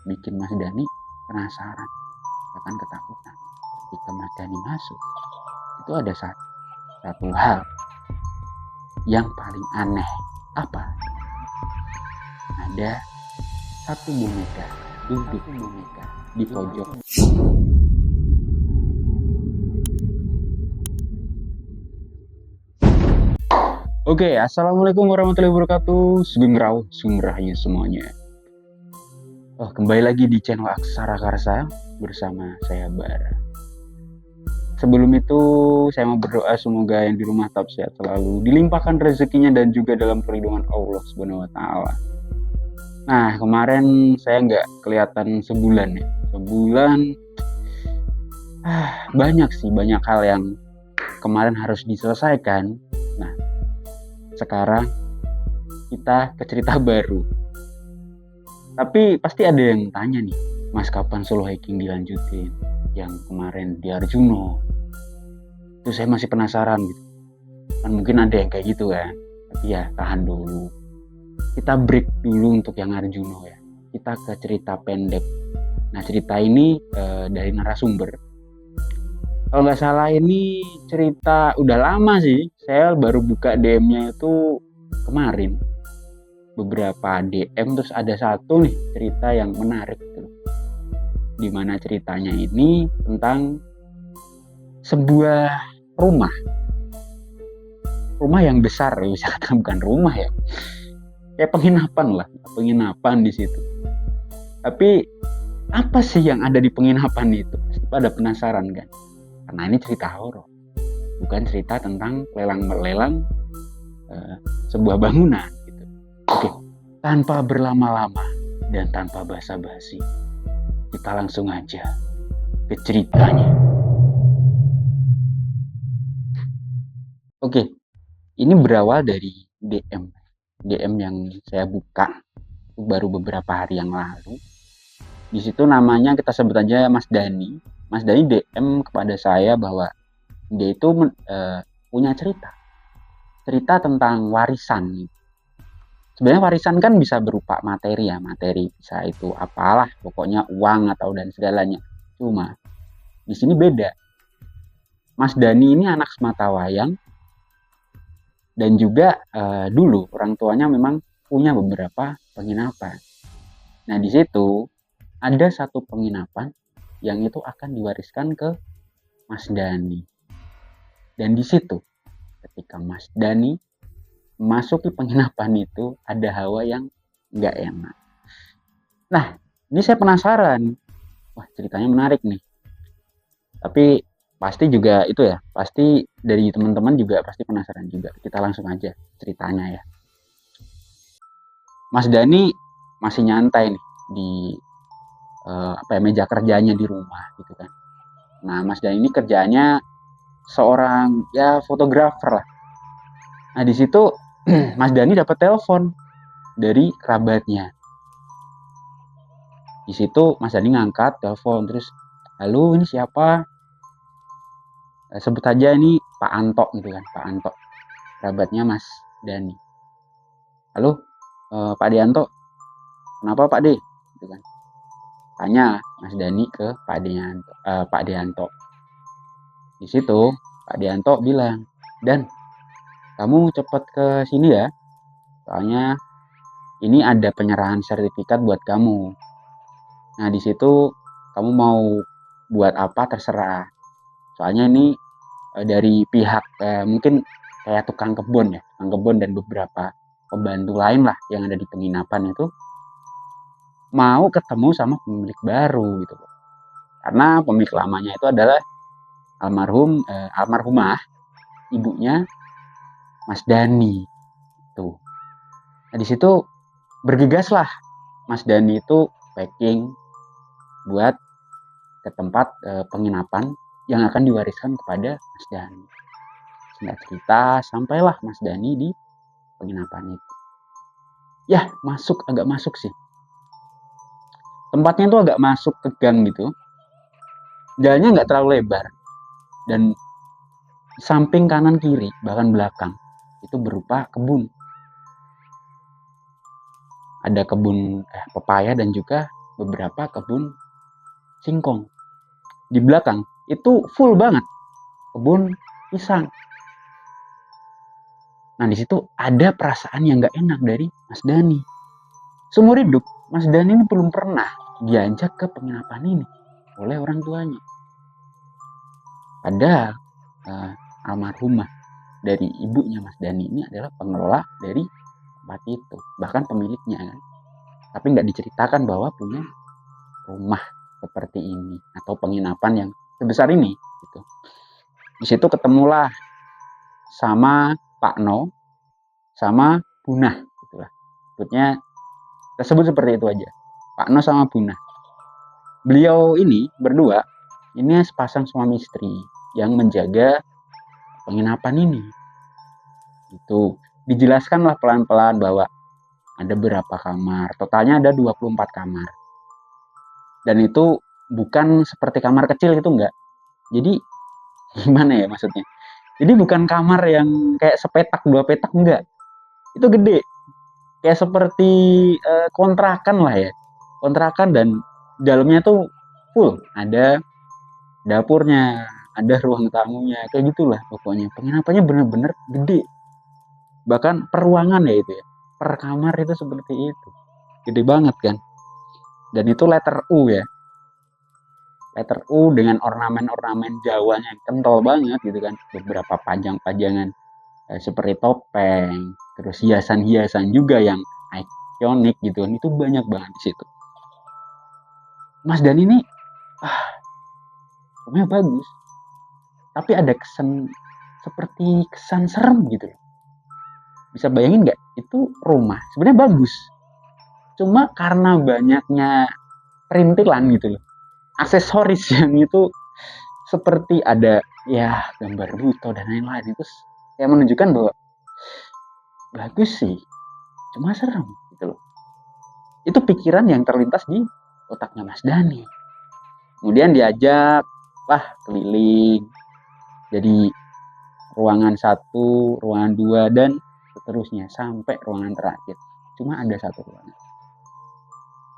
bikin Mas Dani penasaran, bahkan ketakutan. Ketika Mas Dani masuk, itu ada satu hal yang paling aneh. Apa? Ada satu boneka duduk di pojok. Oke, assalamualaikum warahmatullahi wabarakatuh. Sugeng Rahayu semuanya. Kembali lagi di channel Aksara Karsa bersama saya Bara. Sebelum itu, saya mau berdoa semoga yang di rumah tetap sehat selalu, dilimpahkan rezekinya dan juga dalam perlindungan Allah Subhanahu wa Ta'ala. Nah, kemarin saya nggak kelihatan sebulan ya. Banyak hal yang kemarin harus diselesaikan. Nah, sekarang kita ke cerita baru. Tapi pasti ada yang tanya nih, Mas, kapan solo hiking dilanjutin? Yang kemarin di Arjuno. Itu saya masih penasaran gitu. Kan mungkin ada yang kayak gitu kan. Tapi ya tahan dulu. Kita break dulu untuk yang Arjuno ya. Kita ke cerita pendek. Nah, cerita ini dari narasumber. Kalau nggak salah ini cerita udah lama sih. Saya baru buka DM-nya itu kemarin. Beberapa DM terus ada satu nih cerita yang menarik gitu. Dimana ceritanya ini tentang sebuah rumah yang besar ya, bisa katakan bukan rumah ya, kayak penginapan di situ. Tapi apa sih yang ada di penginapan itu? Pasti pada penasaran kan? Karena ini cerita horor, bukan cerita tentang lelang sebuah bangunan gitu. Oke, tanpa berlama-lama dan tanpa basa-basi, kita langsung aja ke ceritanya. Oke, ini berawal dari DM yang saya buka baru beberapa hari yang lalu. Di situ namanya kita sebut aja Mas Dani. Mas Dani DM kepada saya bahwa dia itu punya cerita tentang warisan. Sebenarnya warisan kan bisa berupa materi bisa itu apalah, pokoknya uang atau dan segalanya. Cuma di sini beda. Mas Dani ini anak sematawayang dan juga dulu orang tuanya memang punya beberapa penginapan. Nah, di situ ada satu penginapan yang itu akan diwariskan ke Mas Dani. Dan di situ ketika Mas Dani masuk ke penginapan itu ada hawa yang nggak enak. Nah, ini saya penasaran. Wah, ceritanya menarik nih. Tapi pasti juga itu ya, pasti dari teman-teman juga pasti penasaran juga. Kita langsung aja ceritanya ya. Mas Dani masih nyantai nih di meja kerjanya di rumah gitu kan. Nah, Mas Dani ini kerjanya seorang ya fotografer lah. Nah, di situ Mas Dani dapat telepon dari kerabatnya. Di situ Mas Dani ngangkat telepon, terus, halo, ini siapa? Sebut aja ini Pak Anto gitu kan, Pak Anto, kerabatnya Mas Dani. Halo, Pak Dianto, kenapa Pak D? Gitu kan. Tanya Mas Dani ke Pak Dianto. Di situ Pak Dianto bilang, Dan, kamu cepet ke sini ya, soalnya ini ada penyerahan sertifikat buat kamu. Nah, di situ kamu mau buat apa terserah. Soalnya ini dari pihak mungkin kayak tukang kebun dan beberapa pembantu lain lah yang ada di penginapan itu mau ketemu sama pemilik baru gitu. Karena pemilik lamanya itu adalah almarhumah ibunya Mas Dani tuh. Nah, di situ bergegas lah Mas Dani itu packing buat ke tempat penginapan yang akan diwariskan kepada Mas Dani. Singkat cerita, sampailah Mas Dani di penginapan itu. Ya, agak masuk sih. Tempatnya tuh agak masuk ke gang gitu. Jalannya nggak terlalu lebar. Dan samping kanan kiri, bahkan belakang, itu berupa kebun. Ada kebun pepaya dan juga beberapa kebun singkong. Di belakang itu full banget kebun pisang. Nah di situ ada perasaan yang nggak enak dari Mas Dani. Seumur hidup Mas Dani ini belum pernah diajak ke penginapan ini oleh orang tuanya. Padahal almarhumah dari ibunya Mas Dani ini adalah pengelola dari tempat itu, bahkan pemiliknya kan. Tapi nggak diceritakan bahwa punya rumah seperti ini atau penginapan yang sebesar ini gitu. Di situ ketemulah sama Pak No sama Bunah gitulah. Sebutnya tersebut seperti itu aja. Pak No sama Bunah. Beliau ini berdua ini sepasang suami istri yang menjaga penginapan ini. Itu dijelaskanlah pelan-pelan bahwa ada berapa kamar. Totalnya ada 24 kamar. Dan itu bukan seperti kamar kecil itu enggak. Jadi gimana ya maksudnya? Jadi bukan kamar yang kayak sepetak, 2 petak enggak. Itu gede. Kayak seperti kontrakan lah ya. Kontrakan dan dalamnya tuh full. Ada dapurnya, ada ruang tamunya, kayak gitulah pokoknya. Penginapannya bener-bener gede. Bahkan per ruangan ya itu ya. Per kamar itu seperti itu. Gede banget kan. Dan itu letter U ya. Letter U dengan ornamen-ornamen Jawanya yang kental banget gitu kan. Beberapa pajang-pajangan seperti topeng, terus hiasan-hiasan juga yang ikonik gitu kan. Itu banyak banget di situ. Mas Dan ini rumahnya bagus. Tapi ada kesan seperti kesan serem gitu loh. Bisa bayangin nggak? Itu rumah sebenarnya bagus. Cuma karena banyaknya perintilan gitu loh. Aksesoris yang itu seperti ada ya gambar Buto dan lain-lain itu kayak menunjukkan bahwa bagus sih, cuma serem gitu loh. Itu pikiran yang terlintas di otaknya Mas Dani. Kemudian diajak keliling. Jadi ruangan 1, ruangan 2 dan seterusnya sampai ruangan terakhir. Cuma ada satu ruangan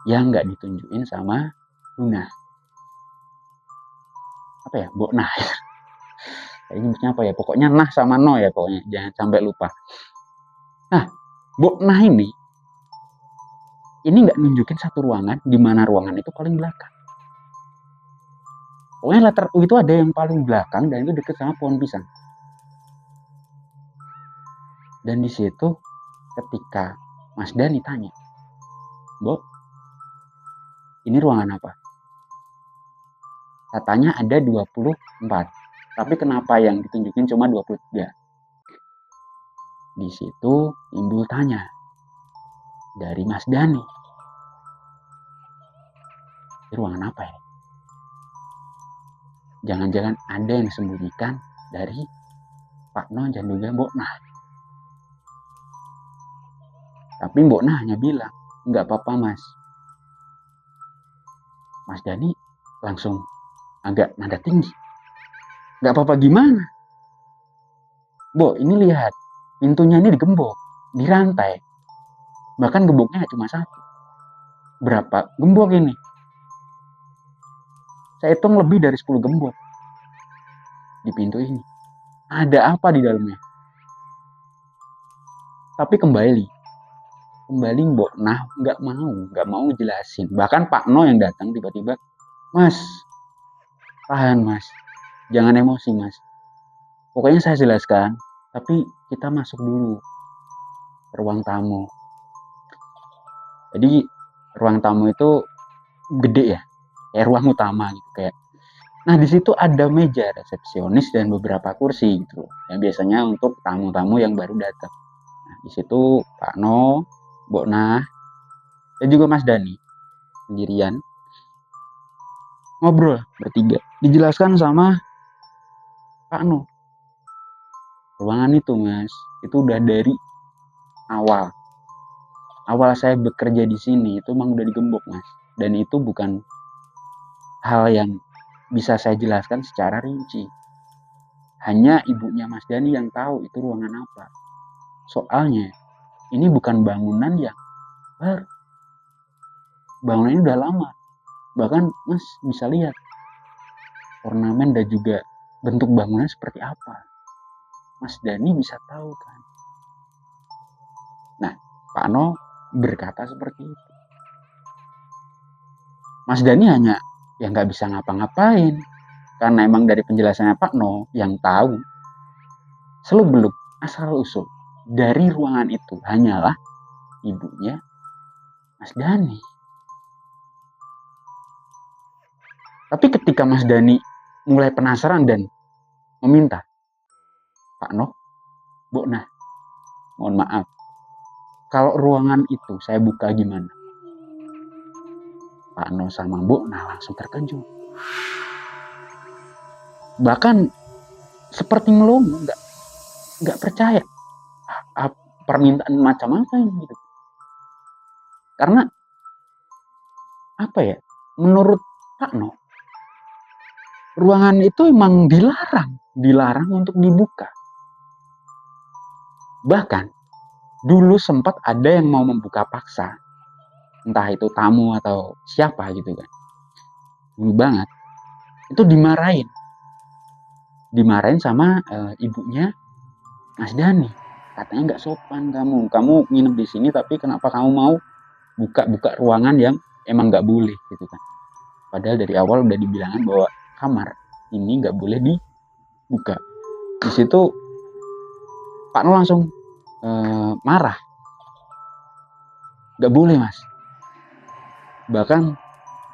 yang nggak ditunjukin sama Luna. Apa ya? Mbok Nah. Ini nyebutnya apa ya? Pokoknya Nah sama No ya pokoknya. Jangan sampai lupa. Nah, Mbok Nah ini nggak nunjukin satu ruangan di mana ruangan itu paling belakang. Pokoknya letter U itu ada yang paling belakang dan itu deket sama pohon pisang. Dan di situ ketika Mas Dani tanya, Mbok, ini ruangan apa? Katanya ada 24. Tapi kenapa yang ditunjukin cuma 23? Di situ timbul tanya dari Mas Dani. Ini ruangan apa ya? Jangan-jangan ada yang disembunyikan dari Pak No dan juga Mbok Nah. Tapi Mbok Nah hanya bilang, nggak apa-apa Mas. Mas Dani langsung agak nada tinggi. Nggak apa-apa gimana? Mbok, ini lihat. Pintunya ini digembok, dirantai. Bahkan gemboknya cuma satu. Berapa gembok ini? Saya hitung lebih dari 10 gembok di pintu ini. Ada apa di dalamnya? Tapi kembali Mbok Nah nggak mau ngejelasin. Bahkan Pak No yang datang tiba-tiba, Mas, tahan Mas, jangan emosi Mas. Pokoknya saya jelaskan, tapi kita masuk dulu ke ruang tamu. Jadi ruang tamu itu gede ya, kayak ruang utama gitu kayak. Nah di situ ada meja resepsionis dan beberapa kursi gitu, yang biasanya untuk tamu-tamu yang baru datang. Nah di situ Pak No, Mbok Nah, dan juga Mas Dani sendirian ngobrol bertiga. Dijelaskan sama Pak No, ruangan itu Mas, itu udah dari awal saya bekerja di sini itu memang udah digembok Mas, dan itu bukan hal yang bisa saya jelaskan secara rinci. Hanya ibunya Mas Dani yang tahu itu ruangan apa. Soalnya ini bukan bangunan yang baru. bangunan ini udah lama. Bahkan Mas bisa lihat ornamen dan juga bentuk bangunan seperti apa. Mas Dani bisa tahu kan. Nah, Pak No berkata seperti itu. Mas Dani hanya ya nggak bisa ngapa-ngapain. Karena emang dari penjelasannya Pak No yang tahu seluk-beluk asal-usul dari ruangan itu hanyalah ibunya Mas Dani. Tapi ketika Mas Dani mulai penasaran dan meminta, Pak No, Bu Nah, mohon maaf, kalau ruangan itu saya buka gimana? Pak No sama Bu Nah langsung terkejut. Bahkan seperti ngelongo, nggak percaya permintaan macam apa ini gitu. Karena apa ya? Menurut Pak No, ruangan itu emang dilarang untuk dibuka. Bahkan dulu sempat ada yang mau membuka paksa, entah itu tamu atau siapa gitu kan. Dulu banget itu dimarahin sama ibunya Mas Dani. Katanya nggak sopan kamu nginep di sini tapi kenapa kamu mau buka ruangan yang emang nggak boleh gitu kan. Padahal dari awal udah dibilangin bahwa kamar ini nggak boleh dibuka. Di situ Pak No langsung marah. Nggak boleh Mas. Bahkan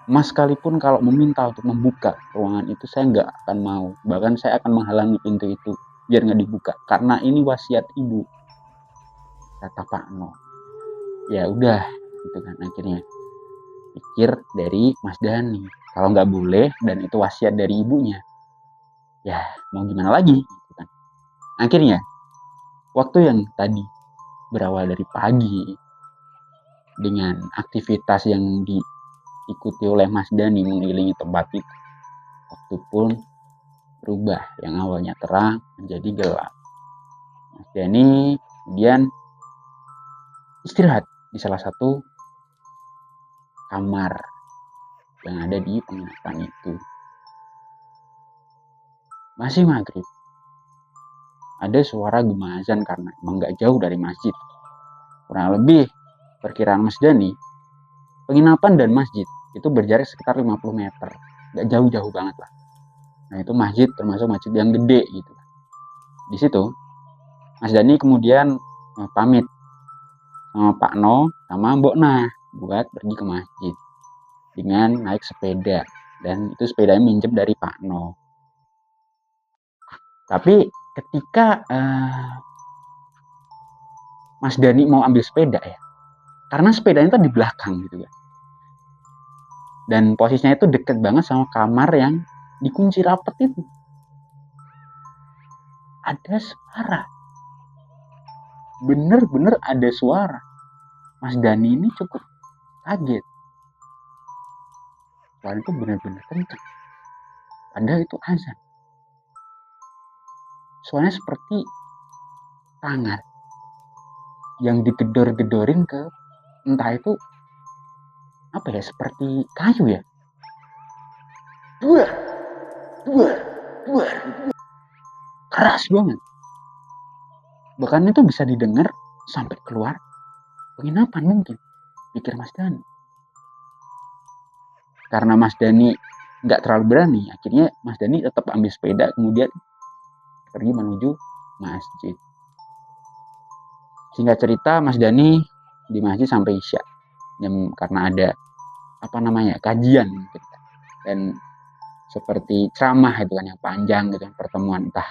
Mas sekalipun kalau meminta untuk membuka ruangan itu saya nggak akan mau. Bahkan saya akan menghalangi pintu itu biar nggak dibuka. Karena ini wasiat ibu. Kata Pak No. Ya udah gitu kan akhirnya. Pikir dari Mas Dani. Kalau nggak boleh dan itu wasiat dari ibunya. Ya mau gimana lagi gitu kan. Akhirnya waktu yang tadi berawal dari pagi dengan aktivitas yang diikuti oleh Mas Dani mengelilingi tempat itu, waktu pun berubah yang awalnya terang menjadi gelap. Mas Dani kemudian istirahat di salah satu kamar yang ada di penginapan itu. Masih maghrib, ada suara gema azan karena emang gak jauh dari masjid. Kurang lebih perkiraan Mas Dani, penginapan dan masjid itu berjarak sekitar 50 meter. Gak jauh-jauh banget lah. Nah itu masjid termasuk masjid yang gede gitu. Di situ Mas Dani kemudian pamit sama Pak No sama Mbok Nah buat pergi ke masjid dengan naik sepeda, dan itu sepedanya minjem dari Pak No. Tapi ketika Mas Dani mau ambil sepeda ya, karena sepedanya itu di belakang gitu ya, dan posisinya itu deket banget sama kamar yang dikunci rapet itu. Ada suara, bener-bener ada suara. Mas Dani ini cukup kaget. Suara itu bener-bener kencang. Padahal itu azan. Suaranya seperti tangan yang digedor-gedorin ke entah itu apa ya, seperti kayu ya. Duar. Keras banget. Bahkan itu bisa didengar sampai keluar penginapan mungkin, pikir Mas Dani. Karena Mas Dani nggak terlalu berani, akhirnya Mas Dani tetap ambil sepeda kemudian pergi menuju masjid. Singkat cerita, Mas Dani di masjid sampai Isya. Karena ada kajian gitu. Dan seperti ceramah itu kan yang panjang gitu, pertemuan entah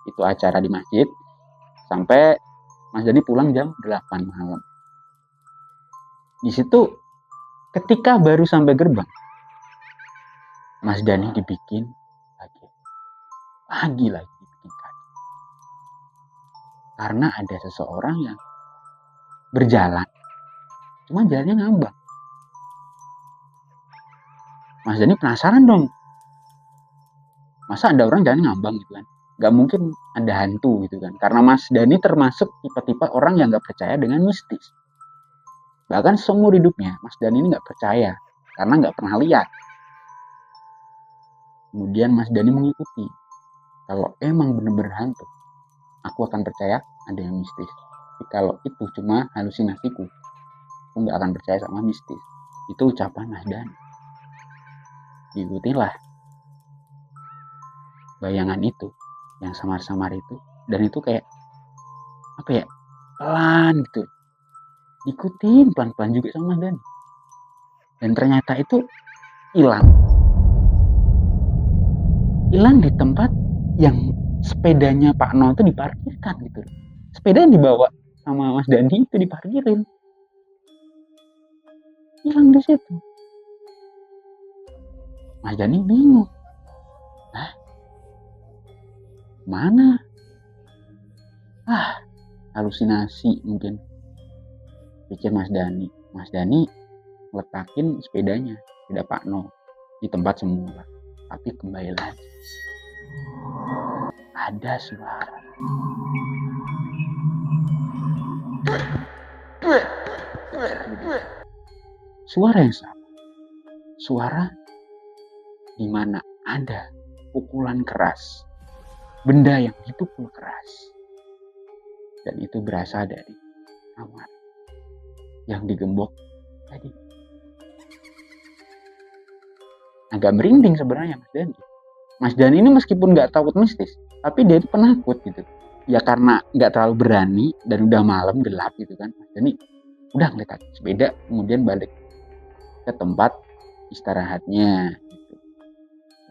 itu acara di masjid, sampai Mas Dani pulang jam 8 malam. Di situ ketika baru sampai gerbang, Mas Dani dibikin lagi bikin kaget. Karena ada seseorang yang berjalan, cuma jalannya ngambang. Mas Dani penasaran dong, masa ada orang jalan ngambang gitu kan? Gak mungkin ada hantu gitu kan? Karena Mas Dani termasuk tipe-tipe orang yang gak percaya dengan mistis. Bahkan seumur hidupnya Mas Dani ini nggak percaya karena nggak pernah lihat. Kemudian Mas Dani mengikuti. Kalau emang bener-bener hantu, aku akan percaya ada yang mistis. Tapi kalau itu cuma halusinasiku, aku nggak akan percaya sama mistis. Itu ucapan Mas Dani. Diikutilah bayangan itu, yang samar-samar itu, dan itu kayak apa ya, pelan gitu, ikutin pelan-pelan juga sama Mas Dani. Dan ternyata itu hilang di tempat yang sepedanya Pak No itu diparkirkan gitu. Sepeda yang dibawa sama Mas Dani itu diparkirin, hilang di situ. Mas Dani bingung, mana? Halusinasi mungkin, pikir Mas Dani. Mas Dani letakin sepedanya, sepeda Pak No, di tempat semula. Tapi kembali lagi, ada suara. Suara yang sama. Suara di mana ada pukulan keras, benda yang dipukul keras. Dan itu berasal dari kamar yang digembok tadi. Agak merinding sebenarnya Mas Dani. Mas Dani ini meskipun nggak takut mistis, tapi dia itu penakut gitu. Ya karena nggak terlalu berani dan udah malam gelap gitu kan. Mas Dani udah ngeliat sepeda, kemudian balik ke tempat istirahatnya. Gitu.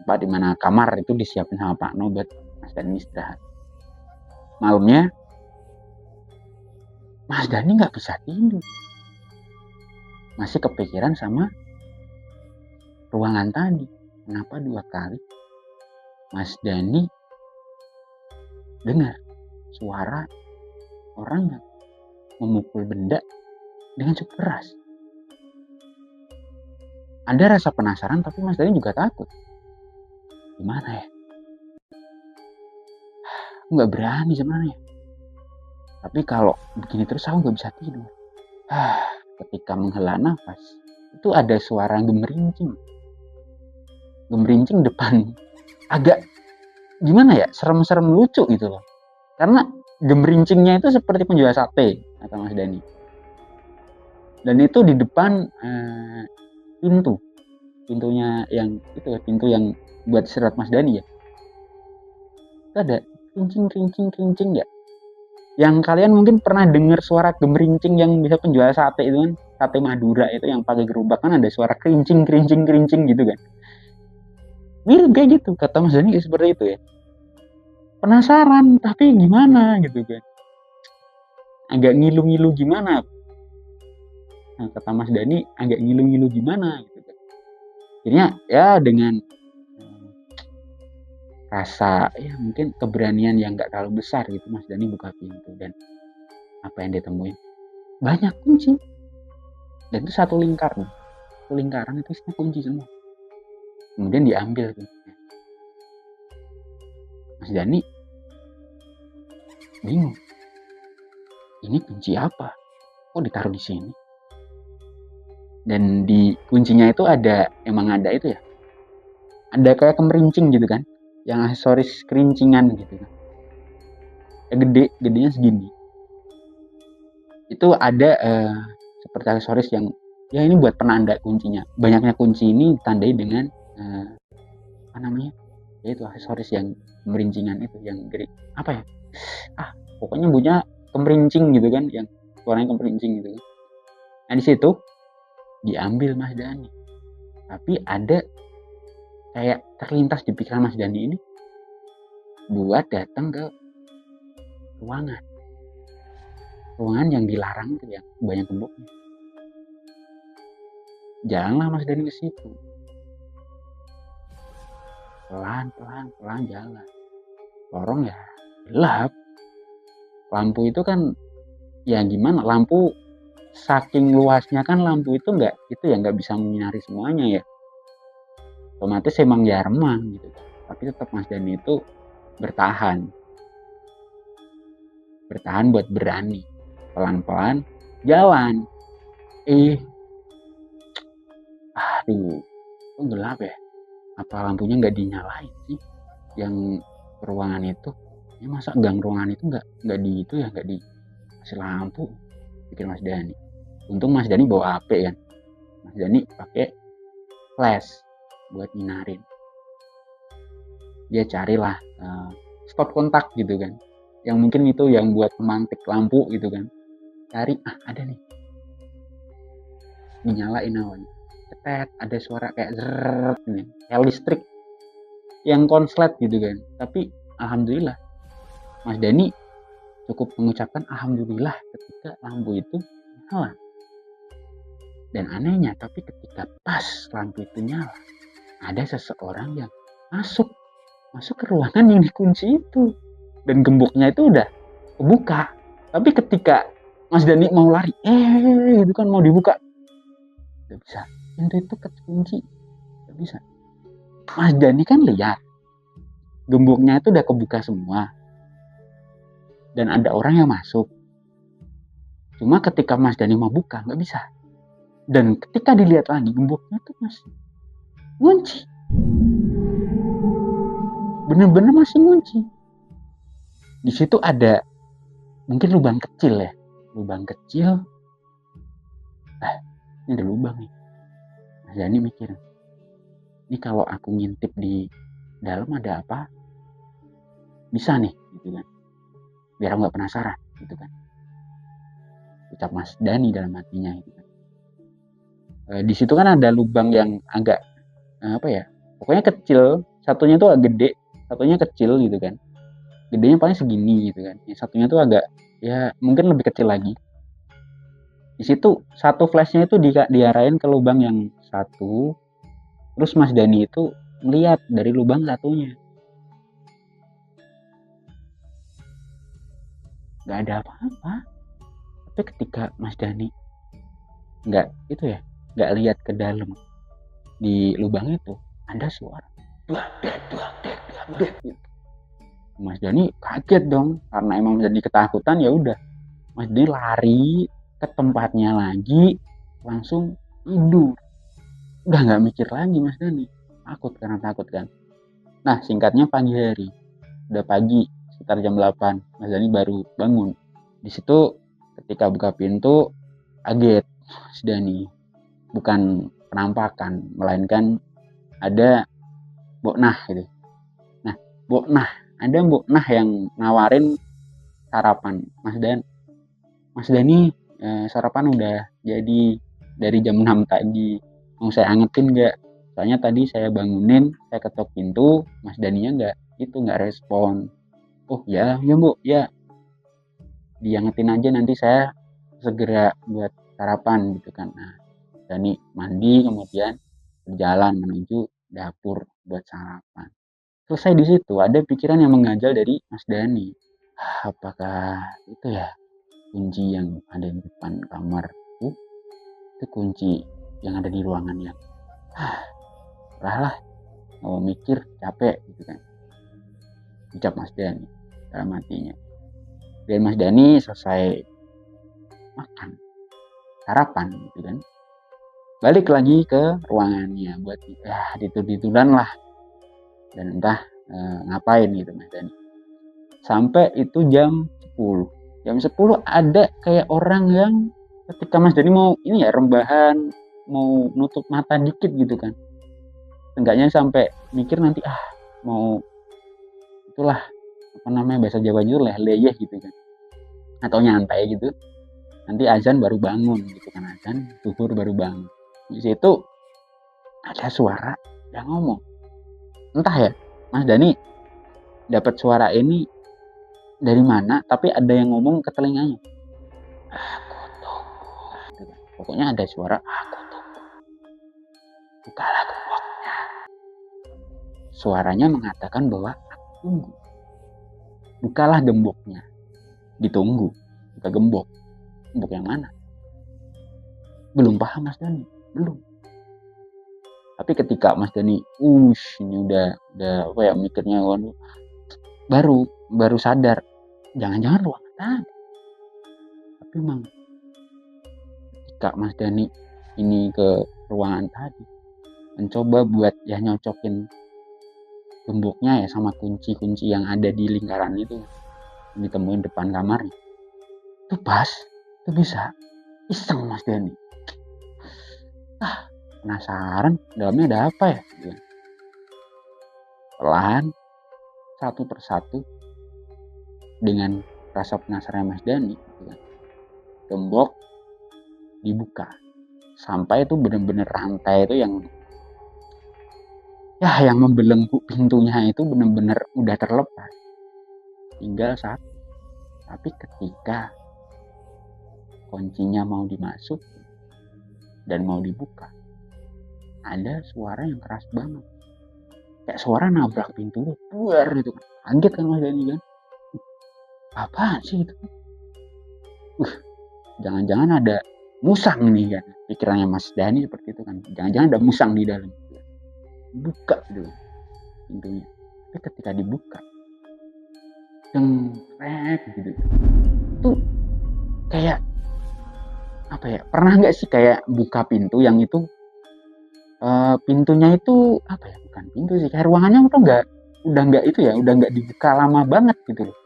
Tempat dimana kamar itu disiapin sama Pak No buat Mas Dani istirahat. Malamnya Mas Dani nggak bisa tidur, masih kepikiran sama ruangan tadi. Kenapa 2 kali Mas Dani dengar suara orang yang memukul benda dengan cukup keras. Ada rasa penasaran, tapi Mas Dani juga takut. Gimana ya? Aku nggak berani sebenarnya. Tapi kalau begini terus aku nggak bisa tidur. Ketika menghela nafas, itu ada suara gemerincing. Gemerincing depan, agak gimana ya, serem-serem lucu gitu loh. Karena gemerincingnya itu seperti penjual sate, kata Mas Dani. Dan itu di depan pintunya yang itu, pintu yang buat istirahat Mas Dani ya. Itu ada krincing ya. Yang kalian mungkin pernah dengar suara gemerincing yang bisa penjual sate itu kan, sate Madura itu yang pakai gerobak kan ada suara krincing gitu kan. Mirip kayak gitu, kata Mas Dani seperti itu ya. Penasaran, tapi gimana gitu kan. Agak ngilu-ngilu gimana. Nah, kata Mas Dani agak ngilu-ngilu gimana gitu kan. Akhirnya ya dengan rasa ya mungkin keberanian yang gak terlalu besar gitu, Mas Dani buka pintu dan apa yang dia temuin? Banyak kunci. Dan itu satu lingkaran itu isinya kunci semua. Kemudian diambil kuncinya. Mas Dani bingung. Ini kunci apa? Kok ditaruh di sini? Dan di kuncinya itu emang ada itu ya. Ada kayak kemerincing gitu kan. Yang aksesoris kerincingan gitu kan. Gedenya segini. Itu ada seperti aksesoris yang ya ini buat penanda kuncinya. Banyaknya kunci ini ditandai dengan apa namanya? Ya itu aksesoris yang kemerincingan itu, yang apa ya? Pokoknya bunyinya kemerincing gitu kan, yang suaranya kemerincing gitu kan. Nah di situ diambil Mas Dani. Tapi ada kayak terlintas di pikiran Mas Dani ini buat datang ke ruangan yang dilarang itu, yang banyak gemboknya. Jalanlah Mas Dani ke situ. Pelan jalan. Lorong ya gelap. Lampu itu kan ya gimana, lampu saking luasnya kan lampu itu nggak bisa menyinari semuanya ya. Otomatis emang ya remang gitu. Tapi tetap Mas Dani itu bertahan buat berani. Pelan-pelan jalan. aduh, kok gelap ya? Apa lampunya nggak dinyalain sih? Yang ruangan itu, ya masa gang ruangan itu nggak di itu ya, nggak dikasih lampu, pikir Mas Dani. Untung Mas Dani bawa HP kan. Mas Dani pakai flash buat nyinarin. Dia carilah stop kontak gitu kan, yang mungkin itu yang buat memantik lampu gitu kan. Cari, ada nih, dinyalain awalnya, cetet, ada suara kayak zeret nih, kayak listrik yang konslet gitu kan. Tapi alhamdulillah Mas Dani cukup mengucapkan alhamdulillah ketika lampu itu nyala. Dan anehnya, tapi ketika pas lampu itu nyala, ada seseorang yang masuk ke ruangan yang dikunci itu, dan gemboknya itu udah kebuka. Tapi ketika Mas Dani mau lari, gitu kan, mau dibuka, gak bisa, pintu itu kekunci, gak bisa. Mas Dani kan lihat gemboknya itu udah kebuka semua dan ada orang yang masuk. Cuma ketika Mas Dani mau buka, gak bisa. Dan ketika dilihat lagi, gemboknya itu masih ngunci, bener-bener masih ngunci. Di situ ada mungkin lubang kecil ya, lubang kecil. Ini ada lubang nih. Mas Dani mikir, ini kalau aku ngintip di dalam ada apa, bisa nih gitu kan, biar aku nggak penasaran gitu kan, ucap Mas Dani dalam hatinya gitu kan. Di situ kan ada lubang yang agak pokoknya kecil, satunya tuh agak gede, satunya kecil gitu kan. Gedenya paling segini gitu kan, yang satunya tuh agak ya mungkin lebih kecil lagi. Di situ satu flashnya itu diarahin ke lubang yang satu, terus Mas Dani itu melihat dari lubang satunya nggak ada apa-apa. Tapi ketika Mas Dani nggak lihat ke dalam di lubang itu, ada suara gitu. Mas Dani kaget dong, karena emang jadi ketakutan. Ya udah, Mas Dani lari ke tempatnya lagi, langsung tidur. Udah nggak mikir lagi Mas Dani, takut kan. Nah, singkatnya pagi hari, udah pagi sekitar jam 8, Mas Dani baru bangun. Di situ ketika buka pintu, kaget Mas Dani. Bukan penampakan, melainkan ada Mbok Nah gitu. Nah, ada Mbok Nah yang nawarin sarapan. Mas Dani, sarapan udah jadi dari jam 6 tadi. Mau saya angetin nggak? Soalnya tadi saya bangunin, saya ketok pintu, Mas Daninya nggak respon. Oh ya Bu, ya. Diangetin aja, nanti saya segera buat sarapan gitu kan. Nah, Dani mandi, kemudian berjalan menuju dapur buat sarapan. Selesai di situ, ada pikiran yang mengganjal dari Mas Dani. Apakah itu ya kunci yang ada di depan kamarku? Itu kunci yang ada di ruangan yang lah mau mikir capek gitu kan, ucap Mas Dani dalam hatinya. Dan Mas Dani selesai makan sarapan gitu kan, balik lagi ke ruangannya buat tidur-tiduran lah, dan entah ngapain gitu Mas Dani. Sampai itu jam 10 ada kayak orang yang ketika Mas Dani mau rebahan, mau nutup mata dikit gitu kan, enggaknya sampai mikir nanti mau itulah bahasa Jawanya itu leyeh gitu kan, atau nyantai gitu, nanti azan baru bangun gitu kan, azan zuhur baru bangun. Di situ ada suara yang ngomong, entah ya Mas Dani dapat suara ini dari mana, tapi ada yang ngomong ke telinganya, aku tunggu. Pokoknya ada suara, aku tunggu, bukalah gemboknya. Suaranya mengatakan bahwa aku tunggu, bukalah gemboknya. Ditunggu, buka gembok yang mana? Belum paham Mas Dani, belum. Tapi ketika Mas Dani ini udah mikirnya, waduh, baru sadar, jangan-jangan ruangan tadi. Tapi memang ketika Mas Dani ini ke ruangan tadi mencoba buat ya nyocokin gemboknya ya sama kunci-kunci yang ada di lingkaran itu ditemuin depan kamarnya, itu pas itu bisa iseng Mas Dani, penasaran dalamnya ada apa ya. Pelan satu persatu dengan rasa penasaran Mas Dani gembok dibuka sampai itu bener-bener rantai itu yang membelenggu pintunya itu bener-bener udah terlepas, tinggal satu. Tapi ketika kuncinya mau dimasuk dan mau dibuka, ada suara yang keras banget, kayak suara nabrak pintu buar gitu kan. Kaget kan Mas Dani kan, apaan sih itu? Jangan-jangan ada musang nih kan, pikirannya Mas Dani seperti itu kan, jangan-jangan ada musang di dalam. Buka dulu pintunya, tapi ketika dibuka jengkrek gitu tuh kayak apa ya, pernah nggak sih kayak buka pintu yang itu pintunya itu apa ya, bukan pintu sih, kayak ruangannya udah nggak itu ya, udah nggak dibuka lama banget gitu loh,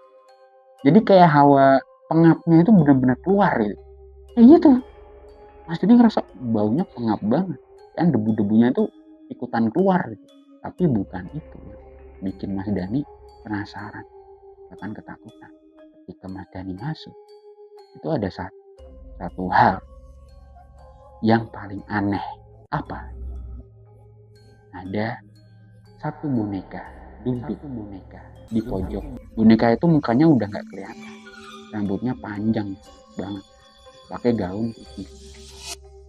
jadi kayak hawa pengapnya itu benar-benar keluar gitu, kayak gitu. Mas jadi ngerasa baunya pengap banget kan, debu-debunya itu ikutan keluar gitu. Tapi bukan itu ya bikin Mas Dani penasaran bahkan ketakutan. Ketika Mas Dani masuk itu ada satu hal yang paling aneh. Apa? Ada satu boneka duduk di pojok. Boneka itu mukanya udah nggak kelihatan, rambutnya panjang banget, pakai gaun putih.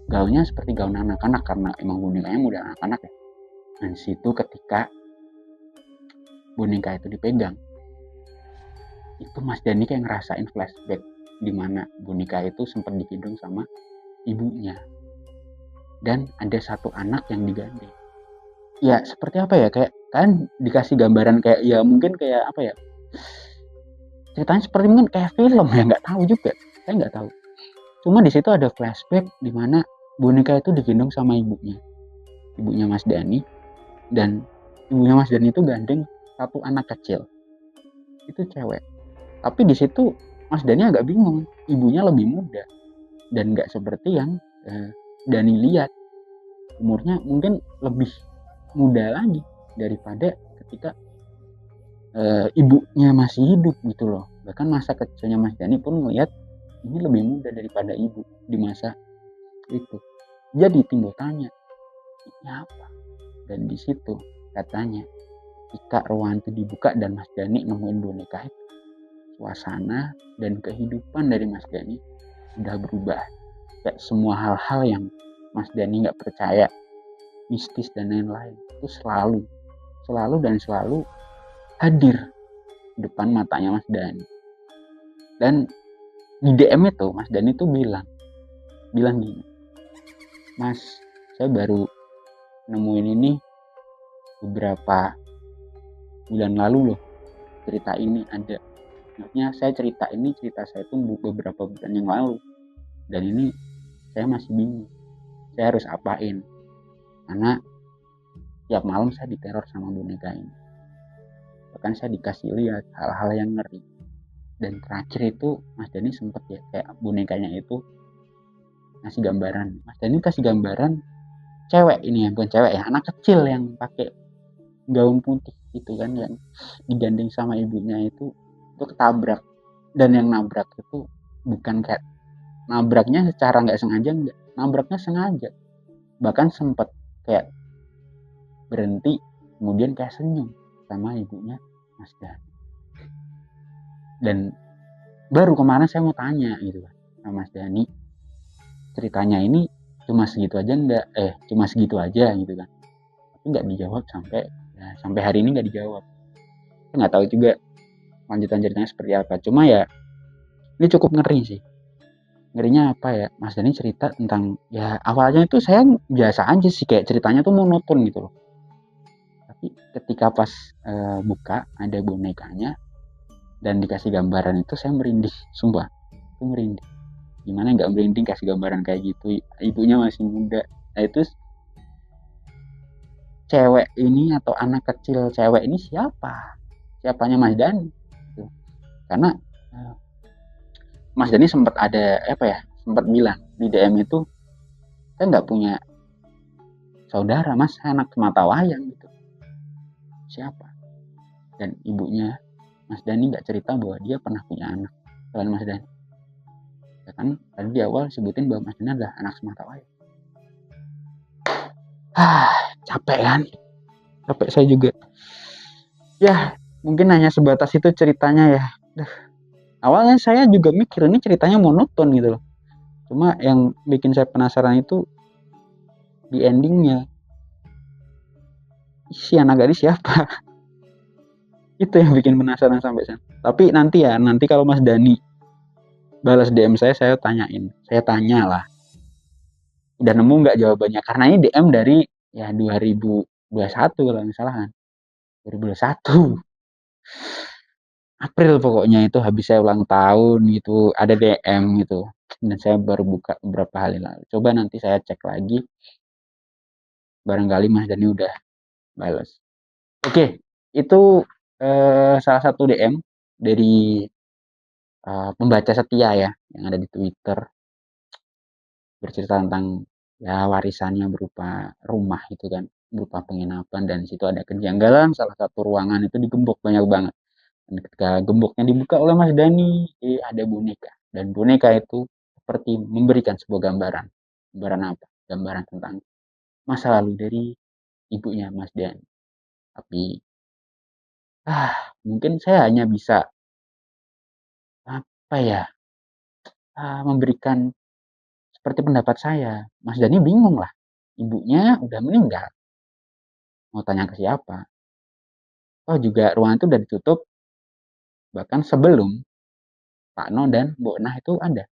Gaunnya seperti gaun anak-anak karena emang bonekanya muda anak-anak ya. Dan situ ketika boneka itu dipegang, itu Mas Dani kayak ngerasain flashback di mana boneka itu sempat digendong sama ibunya dan ada satu anak yang digandeng. Ya seperti apa ya, kayak kan dikasih gambaran kayak ya mungkin kayak apa ya, ceritanya seperti mungkin kayak film ya, nggak tahu juga, saya nggak tahu. Cuma di situ ada flashback di mana boneka itu digendong sama ibunya Mas Dani, dan ibunya Mas Dani itu gandeng satu anak kecil, itu cewek. Tapi di situ Mas Dani agak bingung, ibunya lebih muda dan nggak seperti yang Dani lihat, umurnya mungkin lebih muda lagi daripada ketika ibunya masih hidup gitu loh. Bahkan masa kecilnya Mas Dani pun melihat ini lebih muda daripada ibu di masa itu. Jadi timbul tanya, ini apa? Dan di situ katanya ketika ruangan itu dibuka dan Mas Dani nemuin boneka itu, suasana dan kehidupan dari Mas Dani udah berubah. Kayak semua hal-hal yang Mas Dani nggak percaya, mistis dan lain-lain, itu selalu hadir di depan matanya Mas Dani. Dan di DM itu Mas Dani tuh bilang gini, Mas, saya baru nemuin ini beberapa bulan lalu loh, cerita ini ada. Maksudnya saya cerita saya itu beberapa bulan yang lalu, dan ini saya masih bingung saya harus apain karena tiap malam saya diteror sama boneka ini. Bahkan saya dikasih lihat hal-hal yang ngeri. Dan terakhir itu Mas Dani sempet ya kayak bonekanya itu ngasih gambaran, Mas Dani kasih gambaran cewek ini, bukan cewek ya, anak kecil yang pakai gaun putih itu kan, yang digandeng sama ibunya itu ketabrak. Dan yang nabrak itu bukan kayak nabraknya secara nggak sengaja, enggak, nabraknya sengaja. Bahkan sempet kayak berhenti kemudian kayak senyum sama ibunya Mas Dani. Dan baru kemarin saya mau tanya gitu kan sama Mas Dani, ceritanya ini cuma segitu aja gitu kan, tapi nggak dijawab sampai hari ini nggak dijawab. Saya nggak tahu juga lanjutan ceritanya seperti apa. Cuma ya ini cukup ngeri sih. Ngerinya apa ya, Mas Dani cerita tentang ya awalnya itu saya biasa aja sih, kayak ceritanya tuh monoton gitu loh. Tapi ketika pas buka ada bonekanya dan dikasih gambaran itu saya merinding, sumpah itu merinding. gimana nggak merinding kasih gambaran kayak gitu, ibunya masih muda. Nah itu cewek ini atau anak kecil cewek ini siapanya Mas Dani gitu. Karena Mas Dani sempat ada apa ya, sempat bilang di DM itu, saya nggak punya saudara Mas, saya anak semata wayang gitu. Siapa? Dan ibunya Mas Dani nggak cerita bahwa dia pernah punya anak selain Mas Dani. Ya kan tadi di awal sebutin bahwa Mas Dani adalah anak semata wayang. Capek kan? Capek saya juga. Ya, mungkin hanya sebatas itu ceritanya ya. Awalnya saya juga mikir ini ceritanya monoton gitu loh. Cuma yang bikin saya penasaran itu di endingnya. Si anak gadis siapa? Itu yang bikin penasaran sampai sana. Tapi nanti kalau Mas Dani balas DM saya tanyain. Saya tanya lah. Udah nemu nggak jawabannya? Karena ini DM dari ya 2021 kalau nggak salah kan. 2021. April pokoknya itu habis saya ulang tahun gitu. Ada DM gitu. Dan saya baru buka beberapa hari lalu. Coba nanti saya cek lagi. Barangkali Mas Dani udah balas. Oke, itu salah satu DM dari pembaca setia ya yang ada di Twitter, bercerita tentang ya warisannya berupa rumah itu kan, berupa penginapan, dan di situ ada kejanggalan salah satu ruangan itu digembok banyak banget. Dan ketika gemboknya dibuka oleh Mas Dani, ada boneka, dan boneka itu seperti memberikan sebuah gambaran. Gambaran apa? Gambaran tentang masa lalu dari ibunya Mas Dani. Tapi mungkin saya hanya bisa apa ya, memberikan seperti pendapat saya. Mas Dani bingung lah, ibunya udah meninggal, mau tanya ke siapa. Oh juga ruangan itu udah ditutup bahkan sebelum Pak No dan Bu Nah itu ada.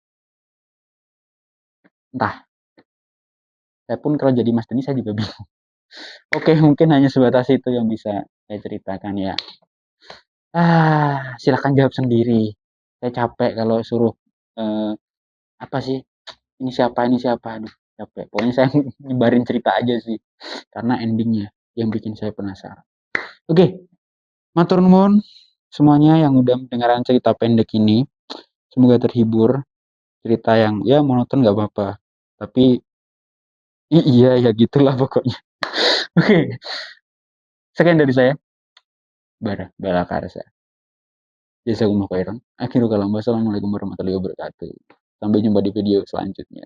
Entah, saya pun kalau jadi Mas Dani saya juga bingung. Oke, mungkin hanya sebatas itu yang bisa saya ceritakan ya. Silakan jawab sendiri. Saya capek kalau suruh eh, apa sih, ini siapa, aduh capek. Pokoknya saya nyebarin cerita aja sih, karena endingnya yang bikin saya penasaran. Oke, matur nuwun semuanya yang udah mendengarkan cerita pendek ini. Semoga terhibur. Cerita yang ya monoton gak apa-apa. Tapi iya ya gitulah pokoknya. Oke, sekian dari saya. Bala Karsa. Jazakumullah khairan. Akhirul kalam. Wassalamualaikum warahmatullahi wabarakatuh. Sampai jumpa di video selanjutnya.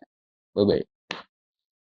Bye bye.